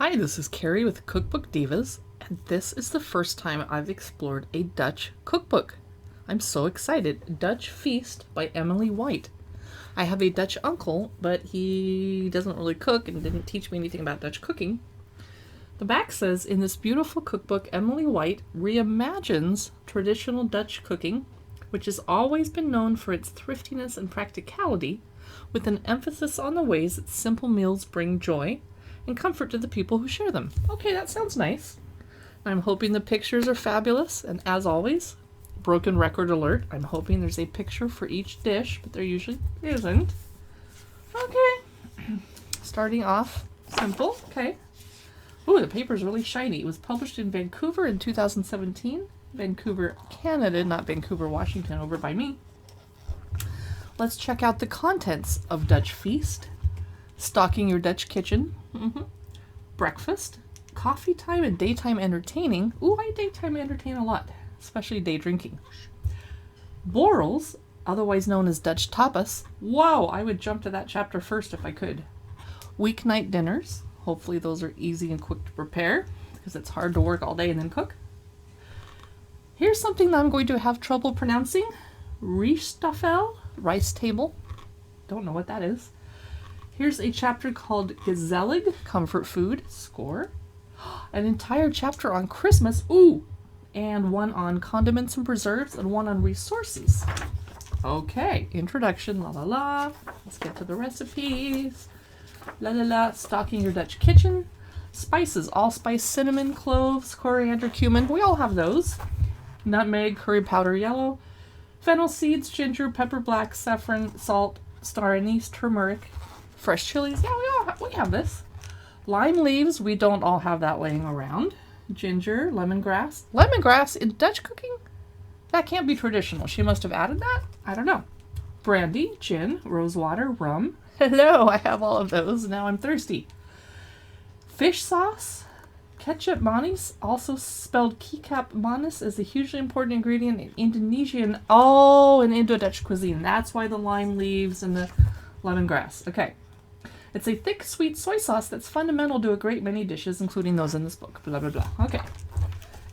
Hi, this is Carrie with Cookbook Divas, and this is the first time I've explored a Dutch cookbook. I'm so excited. Dutch Feast by Emily Wight. I have a Dutch uncle, but he doesn't really cook and didn't teach me anything about Dutch cooking. The back says, in this beautiful cookbook, Emily Wight reimagines traditional Dutch cooking, which has always been known for its thriftiness and practicality, with an emphasis on the ways that simple meals bring joy and comfort to the people who share them. Okay, that sounds nice. I'm hoping the pictures are fabulous, and as always, broken record alert, I'm hoping there's a picture for each dish, but there usually isn't. Okay, starting off simple, okay. Ooh, the paper's really shiny. It was published in Vancouver in 2017. Vancouver, Canada, not Vancouver, Washington, over by me. Let's check out the contents of Dutch Feast. Stocking your Dutch kitchen. Breakfast, coffee time, and daytime entertaining. Ooh, I daytime entertain a lot, especially day drinking. Borrels, otherwise known as Dutch tapas. Whoa, I would jump to that chapter first if I could. Weeknight dinners. Hopefully those are easy and quick to prepare, because it's hard to work all day and then cook. Here's something that I'm going to have trouble pronouncing. Riesstafel, rice table. Don't know what that is. Here's a chapter called Gezellig, comfort food, score. An entire chapter on Christmas, ooh, and one on condiments and preserves, and one on resources. Okay, introduction, la la la. Let's get to the recipes. La la la, stocking your Dutch kitchen. Spices, allspice, cinnamon, cloves, coriander, cumin. We all have those. Nutmeg, curry powder yellow. Fennel seeds, ginger, pepper black, saffron, salt, star anise, turmeric. Fresh chilies, yeah, we have this. Lime leaves, we don't all have that laying around. Ginger, lemongrass. Lemongrass in Dutch cooking? That can't be traditional. She must have added that? I don't know. Brandy, gin, rosewater, rum. Hello, I have all of those. Now I'm thirsty. Fish sauce, ketchup manis, also spelled kecap manis, is a hugely important ingredient in Indonesian. Oh, in Indo-Dutch cuisine. That's why the lime leaves and the lemongrass. Okay. It's a thick, sweet soy sauce that's fundamental to a great many dishes, including those in this book. Blah, blah, blah. Okay.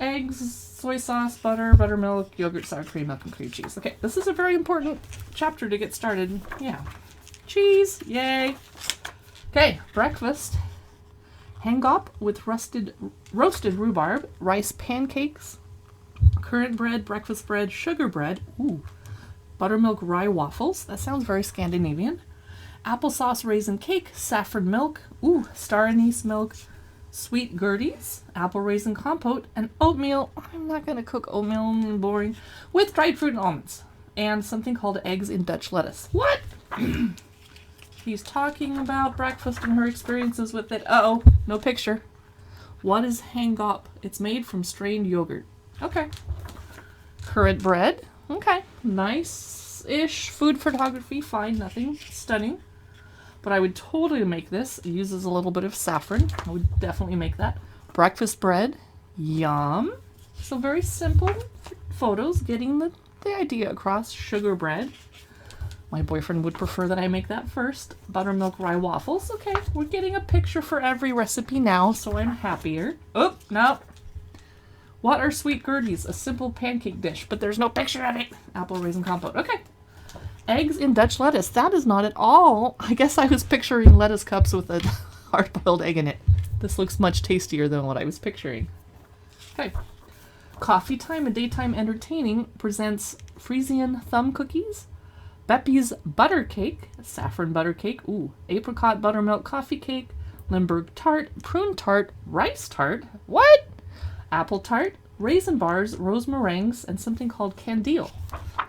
Eggs, soy sauce, butter, buttermilk, yogurt, sour cream, milk, and cream cheese. Okay, this is a very important chapter to get started. Yeah. Cheese, yay. Okay, breakfast. Hangop with roasted rhubarb, rice pancakes, currant bread, breakfast bread, sugar bread, ooh, buttermilk rye waffles. That sounds very Scandinavian. Applesauce raisin cake, saffron milk, ooh, star anise milk, sweet gerties, apple raisin compote, and oatmeal. I'm not going to cook oatmeal, boring, with dried fruit and almonds, and something called eggs in Dutch lettuce. What? She's talking about breakfast and her experiences with it. Uh-oh, no picture. What is hangop? It's made from strained yogurt. Okay. Currant bread. Okay. Nice-ish food photography. Fine, nothing stunning. But I would totally make this. It uses a little bit of saffron. I would definitely make that. Breakfast bread. Yum. So very simple photos, getting the idea across. Sugar bread. My boyfriend would prefer that I make that first. Buttermilk rye waffles. Okay, we're getting a picture for every recipe now, so I'm happier. Oh, no. What are sweet gerties? A simple pancake dish, but there's no picture of it. Apple raisin compote. Okay. Eggs in Dutch lettuce. That is not at all. I guess I was picturing lettuce cups with a hard-boiled egg in it. This looks much tastier than what I was picturing. Okay. Coffee time and daytime entertaining presents Frisian thumb cookies, Beppie's butter cake, saffron butter cake, ooh, apricot buttermilk coffee cake, Limburg tart, prune tart, rice tart, what? Apple tart, raisin bars, rose meringues, and something called candile.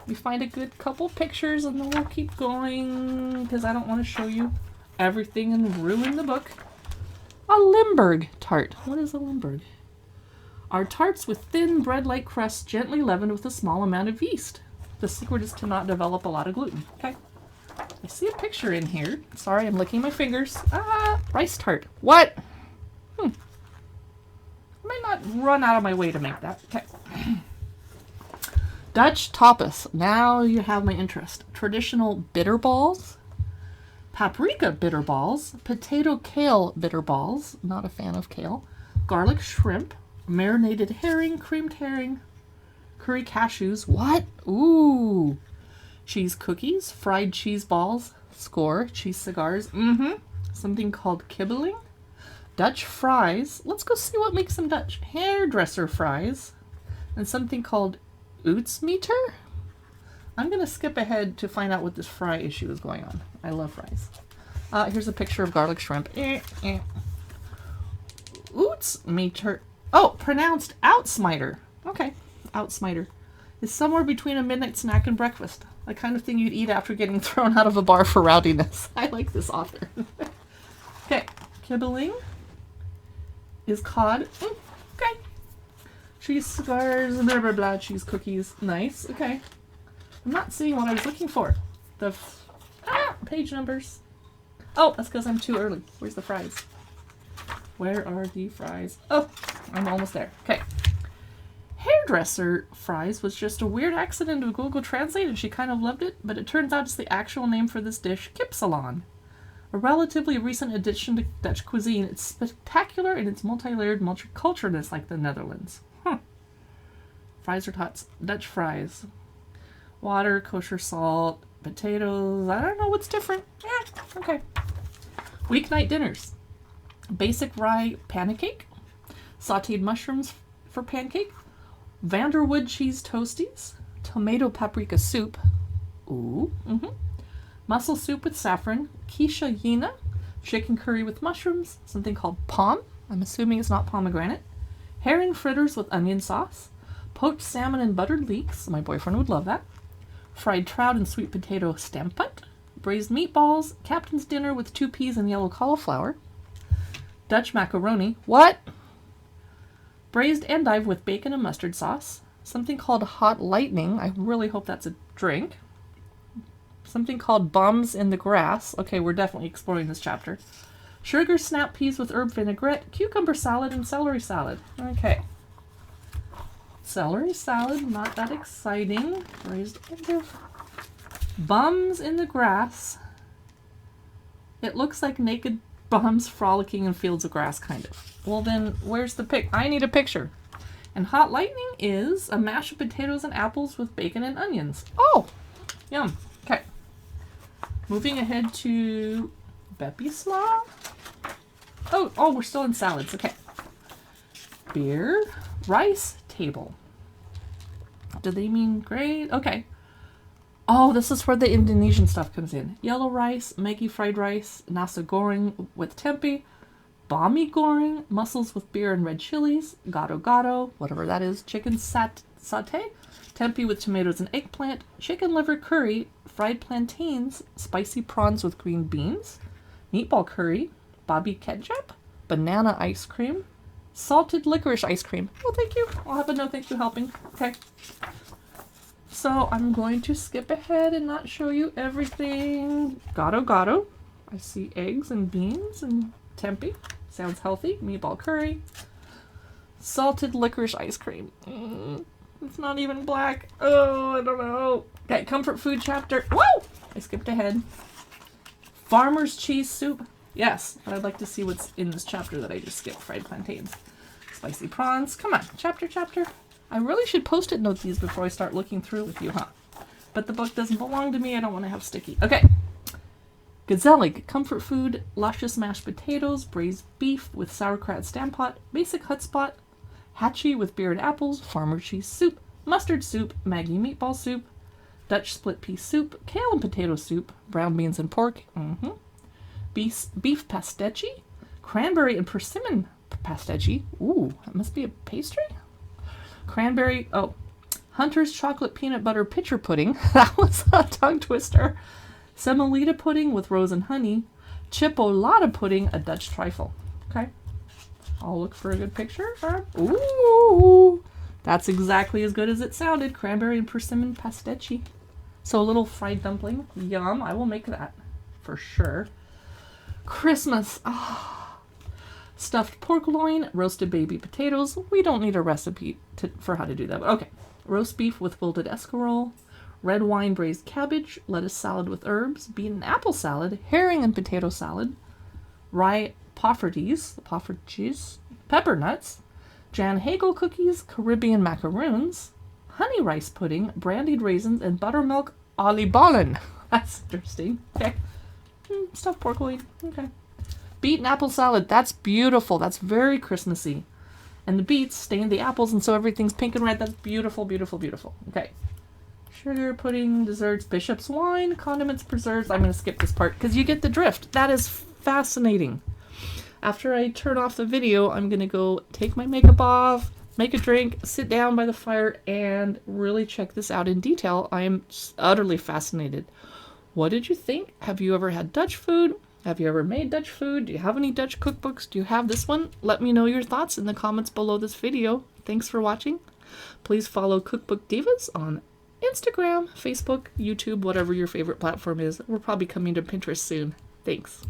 We find a good couple pictures and then we'll keep going because I don't want to show you everything and ruin the book. A Limburg tart. What is a Limburg? Are tarts with thin bread-like crusts gently leavened with a small amount of yeast. The secret is to not develop a lot of gluten. Okay. I see a picture in here. Sorry, I'm licking my fingers. Rice tart. What? I might not run out of my way to make that. Okay. Dutch tapas. Now you have my interest. Traditional bitter balls, paprika bitter balls, potato kale bitter balls, not a fan of kale, garlic shrimp, marinated herring, creamed herring, curry cashews, what? Ooh, cheese cookies, fried cheese balls, score, cheese cigars, something called kibbeling, Dutch fries, let's go see what makes them Dutch, hairdresser fries, and something called Smiter. I'm going to skip ahead to find out what this fry issue is going on. I love fries. Here's a picture of garlic shrimp. Smiter. Oh, pronounced Smiter. Okay, Smiter. Is somewhere between a midnight snack and breakfast. The kind of thing you'd eat after getting thrown out of a bar for rowdiness. I like this author. Okay, kibbeling is cod. Okay. Cheese cigars, blah, blah, blah, cheese cookies. Nice, okay. I'm not seeing what I was looking for. The page numbers. Oh, that's because I'm too early. Where's the fries? Where are the fries? Oh, I'm almost there. Okay. Hairdresser fries was just a weird accident of Google Translate and she kind of loved it, but it turns out it's the actual name for this dish, kipsalon. A relatively recent addition to Dutch cuisine, it's spectacular in its multi-layered multiculturalness like the Netherlands. Fries or tots? Dutch fries. Water, kosher salt, potatoes. I don't know what's different. Okay. Weeknight dinners. Basic rye pancake. Sauteed mushrooms for pancake. Vanderwood cheese toasties. Tomato paprika soup. Ooh. Mussel soup with saffron. Quiche yena. Chicken curry with mushrooms. Something called pom. I'm assuming it's not pomegranate. Herring fritters with onion sauce. Poached salmon and buttered leeks. My boyfriend would love that. Fried trout and sweet potato stampot, braised meatballs, captain's dinner with 2 peas and yellow cauliflower, Dutch macaroni, what? Braised endive with bacon and mustard sauce, something called hot lightning, I really hope that's a drink, something called bums in the grass, okay, we're definitely exploring this chapter, sugar snap peas with herb vinaigrette, cucumber salad, and celery salad, okay. Celery salad, not that exciting. Braised endive. Bums in the grass. It looks like naked bums frolicking in fields of grass, kind of. Well then, where's the pic? I need a picture. And hot lightning is a mash of potatoes and apples with bacon and onions. Oh, yum. Okay. Moving ahead to Beppy Slaw. Oh, we're still in salads. Okay. Beer, rice, table. Do they mean great? Okay. Oh, this is where the Indonesian stuff comes in. Yellow rice, Maggi fried rice, nasi goreng with tempeh, bami goreng, mussels with beer and red chilies, gado, whatever that is, chicken satay, tempeh with tomatoes and eggplant, chicken liver curry, fried plantains, spicy prawns with green beans, meatball curry, babi ketchup, banana ice cream, salted licorice ice cream. Oh, thank you. I'll have a no thank you helping. Okay. So I'm going to skip ahead and not show you everything. Gado. I see eggs and beans and tempeh. Sounds healthy. Meatball curry. Salted licorice ice cream. It's not even black. Oh, I don't know. Okay, comfort food chapter. Whoa! I skipped ahead. Farmer's cheese soup. Yes, but I'd like to see what's in this chapter that I just skipped. Fried plantains. Spicy prawns. Come on, chapter. I really should post-it note these before I start looking through with you, huh? But the book doesn't belong to me. I don't want to have sticky. Okay. Gezellig. Comfort food. Luscious mashed potatoes. Braised beef with sauerkraut stampot. Basic hutspot. Hatchie with beer and apples. Farmer cheese soup. Mustard soup. Maggi meatball soup. Dutch split pea soup. Kale and potato soup. Brown beans and pork. Beef pastecchi. Cranberry and persimmon pastecchi. Ooh, that must be a pastry? Cranberry, Hunter's chocolate peanut butter pitcher pudding. That was a tongue twister. Semolita pudding with rose and honey. Chipolata pudding, a Dutch trifle. Okay. I'll look for a good picture. Ooh, that's exactly as good as it sounded. Cranberry and persimmon pastecchi. So a little fried dumpling. Yum, I will make that for sure. Christmas. Stuffed pork loin, roasted baby potatoes. We don't need a recipe for how to do that. But okay. Roast beef with wilted escarole. red wine braised cabbage, lettuce salad with herbs, bean and apple salad, herring and potato salad, rye pofferties, pepper nuts, Jan Hagel cookies, Caribbean macaroons, honey rice pudding, brandied raisins, and buttermilk oliebollen. That's interesting. Okay. Stuffed pork loin. Okay. Beet and apple salad. That's beautiful. That's very Christmassy. And the beets stain the apples, and so everything's pink and red. That's beautiful, beautiful, beautiful. Okay. Sugar, pudding, desserts, bishop's wine, condiments, preserves. I'm going to skip this part because you get the drift. That is fascinating. After I turn off the video, I'm going to go take my makeup off, make a drink, sit down by the fire, and really check this out in detail. I am utterly fascinated. What did you think? Have you ever had Dutch food? Have you ever made Dutch food? Do you have any Dutch cookbooks? Do you have this one? Let me know your thoughts in the comments below this video. Thanks for watching. Please follow Cookbook Divas on Instagram, Facebook, YouTube, whatever your favorite platform is. We're probably coming to Pinterest soon. Thanks.